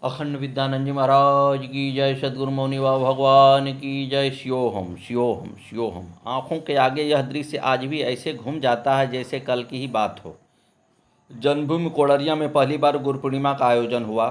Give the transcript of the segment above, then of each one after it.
अखंड विद्यानंद जी महाराज की जय। सद्गुरु मौनी बाबा भगवान की जय। शिवोहम शिवोहम शिवोहम। आँखों के आगे यह दृश्य आज भी ऐसे घूम जाता है जैसे कल की ही बात हो। जन्मभूमि कोडरिया में पहली बार गुरु पूर्णिमा का आयोजन हुआ।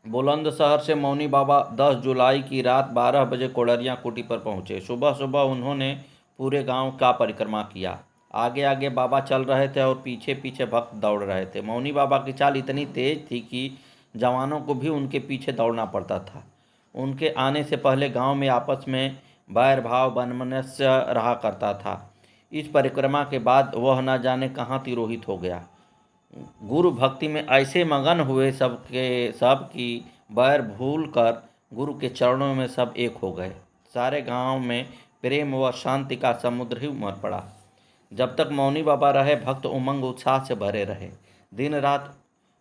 बुलंदशहर से मौनी बाबा 10 जुलाई की रात 12 बजे कोडरिया कुटी पर पहुँचे। सुबह सुबह उन्होंने पूरे गांव का परिक्रमा किया। आगे आगे बाबा चल रहे थे और पीछे पीछे भक्त दौड़ रहे थे। मौनी बाबा की चाल इतनी तेज थी कि जवानों को भी उनके पीछे दौड़ना पड़ता था। उनके आने से पहले गांव में आपस में बैर भाव वैमनस्य रहा करता था। इस परिक्रमा के बाद वह न जाने कहाँ तिरोहित हो गया। गुरु भक्ति में ऐसे मगन हुए सब कि बैर भूल कर गुरु के चरणों में सब एक हो गए। सारे गांव में प्रेम व शांति का समुद्र ही उमड़ पड़ा। जब तक मौनी बाबा रहे भक्त उमंग उत्साह से भरे रहे। दिन रात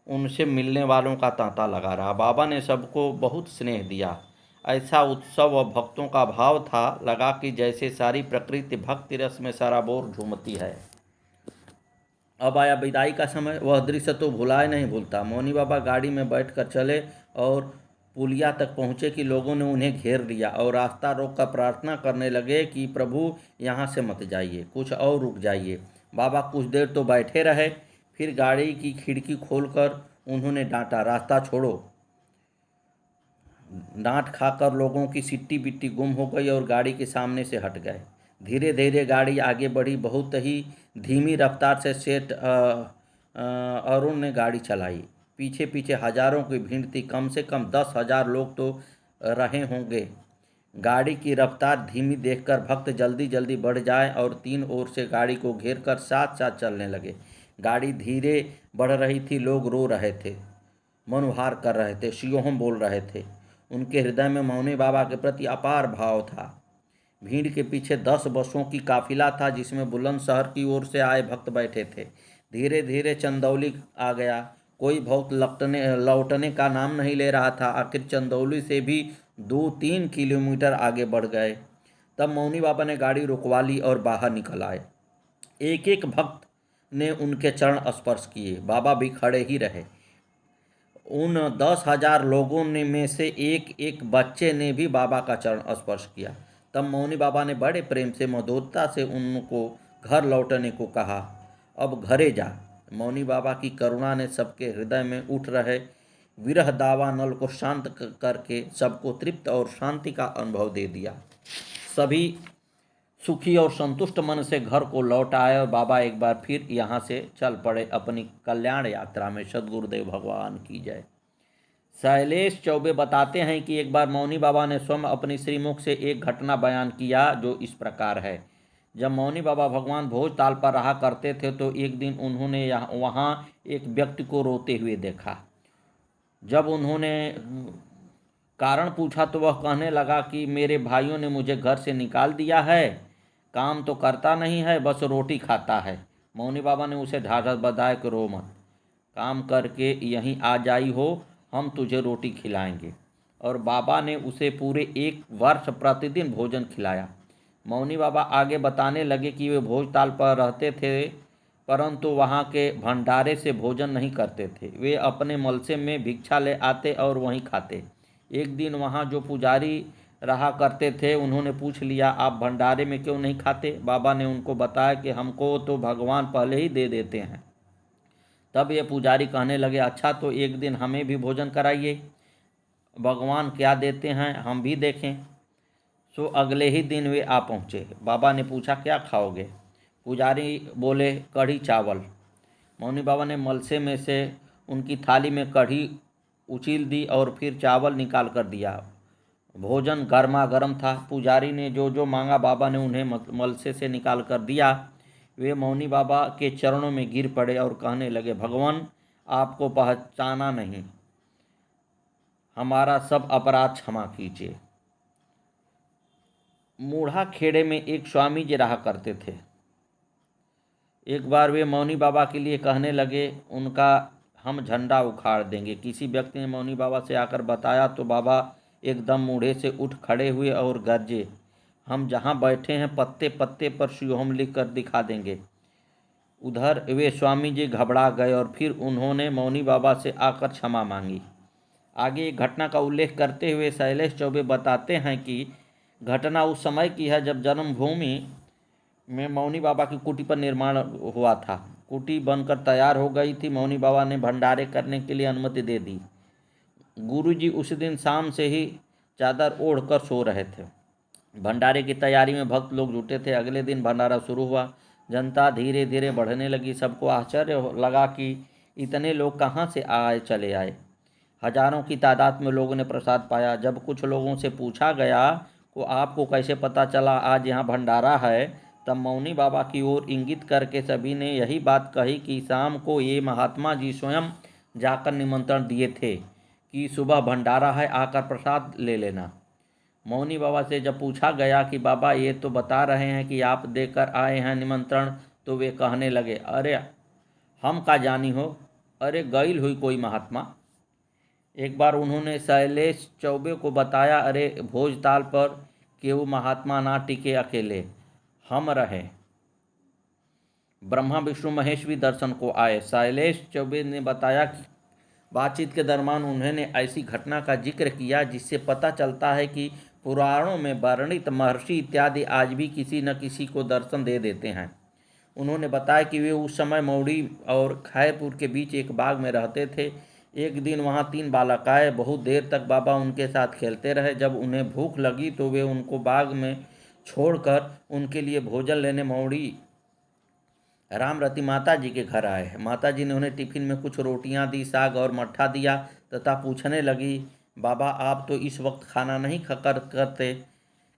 उनसे मिलने वालों का तांता लगा रहा। बाबा ने सबको बहुत स्नेह दिया। ऐसा उत्सव व भक्तों का भाव था लगा कि जैसे सारी प्रकृति भक्ति रस में सराबोर झूमती है। अब आया विदाई का समय। वह दृश्य तो भुलाए नहीं भूलता। मौनी बाबा गाड़ी में बैठकर चले और पुलिया तक पहुँचे कि लोगों ने उन्हें घेर लिया और रास्ता रोक कर प्रार्थना करने लगे कि प्रभु यहाँ से मत जाइए, कुछ और रुक जाइए। बाबा कुछ देर तो बैठे रहे, फिर गाड़ी की खिड़की खोलकर उन्होंने डांटा, रास्ता छोड़ो। डांट खाकर लोगों की सिट्टी बिट्टी गुम हो गई और गाड़ी के सामने से हट गए। धीरे धीरे गाड़ी आगे बढ़ी। बहुत ही धीमी रफ्तार से सेठ अरुण ने गाड़ी चलाई। पीछे पीछे हजारों की भीड़ थी। कम से कम 10,000 लोग तो रहे होंगे। गाड़ी की रफ्तार धीमी देखकर भक्त जल्दी जल्दी बढ़ जाए और तीन ओर से गाड़ी को घेर कर साथ साथ चलने लगे। गाड़ी धीरे बढ़ रही थी। लोग रो रहे थे, मनोहार कर रहे थे, शियोहम बोल रहे थे। उनके हृदय में मौनी बाबा के प्रति अपार भाव था। भीड़ के पीछे 10 बसों की काफिला था जिसमें बुलंदशहर की ओर से आए भक्त बैठे थे। धीरे धीरे चंदौली आ गया। कोई भक्त लौटने का नाम नहीं ले रहा था। आखिर चंदौली से भी 2-3 किलोमीटर आगे बढ़ गए। तब मौनी बाबा ने गाड़ी रुकवा ली और बाहर निकल आए। एक एक भक्त ने उनके चरण स्पर्श किए। बाबा भी खड़े ही रहे। उन 10,000 लोगों ने में से एक एक बच्चे ने भी बाबा का चरण स्पर्श किया। तब मौनी बाबा ने बड़े प्रेम से मधुरता से उनको घर लौटने को कहा। अब घरे जा। मौनी बाबा की करुणा ने सबके हृदय में उठ रहे विरह दावानल को शांत करके सबको तृप्त और शांति का अनुभव दे दिया। सभी सुखी और संतुष्ट मन से घर को लौट आए और बाबा एक बार फिर यहाँ से चल पड़े अपनी कल्याण यात्रा में। सद्गुरुदेव भगवान की जय। शैलेश चौबे बताते हैं कि एक बार मौनी बाबा ने स्वयं अपनी श्रीमुख से एक घटना बयान किया जो इस प्रकार है। जब मौनी बाबा भगवान भोजताल पर रहा करते थे तो एक दिन उन्होंने वहाँ एक व्यक्ति को रोते हुए देखा। जब उन्होंने कारण पूछा तो वह कहने लगा कि मेरे भाइयों ने मुझे घर से निकाल दिया है, काम तो करता नहीं है, बस रोटी खाता है। मौनी बाबा ने उसे ढाढ़स बधाया कि रो मत, काम करके यहीं आ जाई हो, हम तुझे रोटी खिलाएंगे। और बाबा ने उसे पूरे 1 वर्ष प्रतिदिन भोजन खिलाया। मौनी बाबा आगे बताने लगे कि वे भोजताल पर रहते थे परंतु वहाँ के भंडारे से भोजन नहीं करते थे। वे अपने मलसे में भिक्षा ले आते और वहीं खाते। एक दिन वहाँ जो पुजारी रहा करते थे उन्होंने पूछ लिया, आप भंडारे में क्यों नहीं खाते? बाबा ने उनको बताया कि हमको तो भगवान पहले ही दे देते हैं। तब ये पुजारी कहने लगे, अच्छा तो एक दिन हमें भी भोजन कराइए, भगवान क्या देते हैं हम भी देखें। सो अगले ही दिन वे आ पहुँचे। बाबा ने पूछा, क्या खाओगे? पुजारी बोले, कढ़ी चावल। मौनी बाबा ने मलसे में से उनकी थाली में कढ़ी उछील दी और फिर चावल निकाल कर दिया। भोजन गर्मा गर्म था। पुजारी ने जो जो मांगा बाबा ने उन्हें मलसे से निकाल कर दिया। वे मौनी बाबा के चरणों में गिर पड़े और कहने लगे, भगवान आपको पहचाना नहीं, हमारा सब अपराध क्षमा कीजिए। मूढ़ा खेड़े में एक स्वामी जी रहा करते थे। एक बार वे मौनी बाबा के लिए कहने लगे, उनका हम झंडा उखाड़ देंगे। किसी व्यक्ति ने मौनी बाबा से आकर बताया तो बाबा एकदम मूढ़े से उठ खड़े हुए और गरजे, हम जहाँ बैठे हैं पत्ते पत्ते पर शिवोहम लिख कर दिखा देंगे। उधर वे स्वामी जी घबरा गए और फिर उन्होंने मौनी बाबा से आकर क्षमा मांगी। आगे एक घटना का उल्लेख करते हुए शैलेश चौबे बताते हैं कि घटना उस समय की है जब जन्मभूमि में मौनी बाबा की कुटी पर निर्माण हुआ था। कुटी बनकर तैयार हो गई थी। मौनी बाबा ने भंडारे करने के लिए अनुमति दे दी। गुरुजी उस दिन शाम से ही चादर ओढ़कर सो रहे थे। भंडारे की तैयारी में भक्त लोग जुटे थे। अगले दिन भंडारा शुरू हुआ। जनता धीरे धीरे बढ़ने लगी। सबको आश्चर्य लगा कि इतने लोग कहाँ से आए चले आए। हजारों की तादाद में लोगों ने प्रसाद पाया। जब कुछ लोगों से पूछा गया को आपको कैसे पता चला आज यहाँ भंडारा है, तब मौनी बाबा की ओर इंगित करके सभी ने यही बात कही कि शाम को ये महात्मा जी स्वयं जाकर निमंत्रण दिए थे कि सुबह भंडारा है, आकर प्रसाद ले लेना। मौनी बाबा से जब पूछा गया कि बाबा ये तो बता रहे हैं कि आप देकर आए हैं निमंत्रण, तो वे कहने लगे, अरे हम का जानी हो, अरे गईल हुई कोई महात्मा। एक बार उन्होंने शैलेश चौबे को बताया, अरे भोजताल पर केहू महात्मा ना टिके अकेले, हम रहे। ब्रह्मा विष्णु महेश भी दर्शन को आए। शैलेश चौबे ने बताया कि बातचीत के दरमियान उन्होंने ऐसी घटना का जिक्र किया जिससे पता चलता है कि पुराणों में वर्णित महर्षि इत्यादि आज भी किसी न किसी को दर्शन दे देते हैं। उन्होंने बताया कि वे उस समय मौड़ी और खैरपुर के बीच एक बाग में रहते थे। एक दिन वहाँ 3 बालक आए। बहुत देर तक बाबा उनके साथ खेलते रहे। जब उन्हें भूख लगी तो वे उनको बाग में छोड़कर उनके लिए भोजन लेने मौड़ी रामरती माता जी के घर आए। माता जी ने उन्हें टिफिन में कुछ रोटियां दी, साग और मट्ठा दिया तथा पूछने लगी, बाबा आप तो इस वक्त खाना नहीं खाकर करते,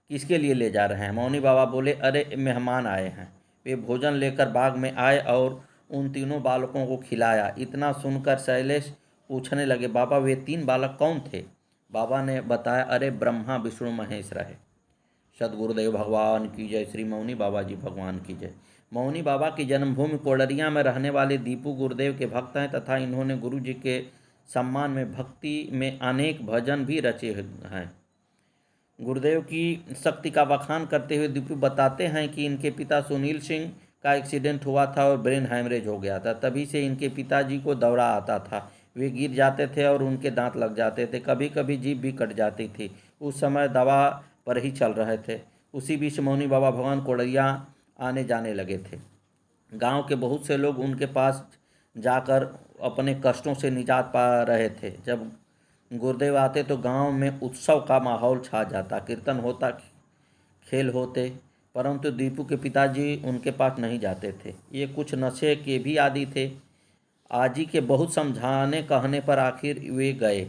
किसके लिए ले जा रहे हैं? मौनी बाबा बोले, अरे मेहमान आए हैं। वे भोजन लेकर बाग में आए और उन तीनों बालकों को खिलाया। इतना सुनकर शैलेश पूछने लगे, बाबा वे 3 बालक कौन थे? बाबा ने बताया, अरे ब्रह्मा विष्णु महेश रहे। सदगुरुदेव भगवान की जय। श्री मौनी बाबा जी भगवान की जय। मौनी बाबा की जन्मभूमि कोडरिया में रहने वाले दीपू गुरुदेव के भक्त हैं तथा इन्होंने गुरु जी के सम्मान में भक्ति में अनेक भजन भी रचे हैं। गुरुदेव की शक्ति का बखान करते हुए दीपू बताते हैं कि इनके पिता सुनील सिंह का एक्सीडेंट हुआ था और ब्रेन हैमरेज हो गया था। तभी से इनके पिताजी को दौरा आता था। वे गिर जाते थे और उनके दांत लग जाते थे। कभी कभी जीभ भी कट जाती थी। उस समय दवा पर ही चल रहे थे। उसी बीच मौनी बाबा भगवान कोडरिया आने जाने लगे थे। गांव के बहुत से लोग उनके पास जाकर अपने कष्टों से निजात पा रहे थे। जब गुरुदेव आते तो गांव में उत्सव का माहौल छा जाता। कीर्तन होता, खेल होते, परंतु दीपू के पिताजी उनके पास नहीं जाते थे। ये कुछ नशे के भी आदी थे। आजी के बहुत समझाने कहने पर आखिर वे गए।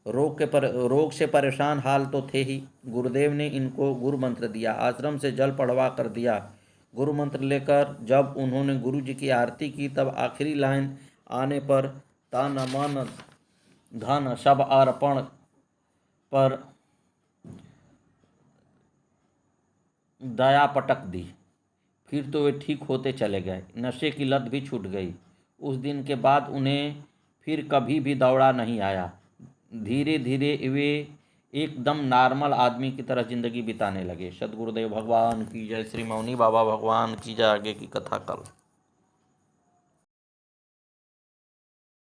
रोग से परेशान हाल तो थे ही। गुरुदेव ने इनको गुरु मंत्र दिया, आश्रम से जल पढ़वा कर दिया। गुरु मंत्र लेकर जब उन्होंने गुरु जी की आरती की तब आखिरी लाइन आने पर तन मन धन सब अर्पण पर दया पटक दी। फिर तो वे ठीक होते चले गए। नशे की लत भी छूट गई। उस दिन के बाद उन्हें फिर कभी भी दौड़ा नहीं आया। धीरे धीरे वे एकदम नॉर्मल आदमी की तरह जिंदगी बिताने लगे। सदगुरुदेव भगवान की जय। श्री मौनी बाबा भगवान की जय। आगे की कथा कल।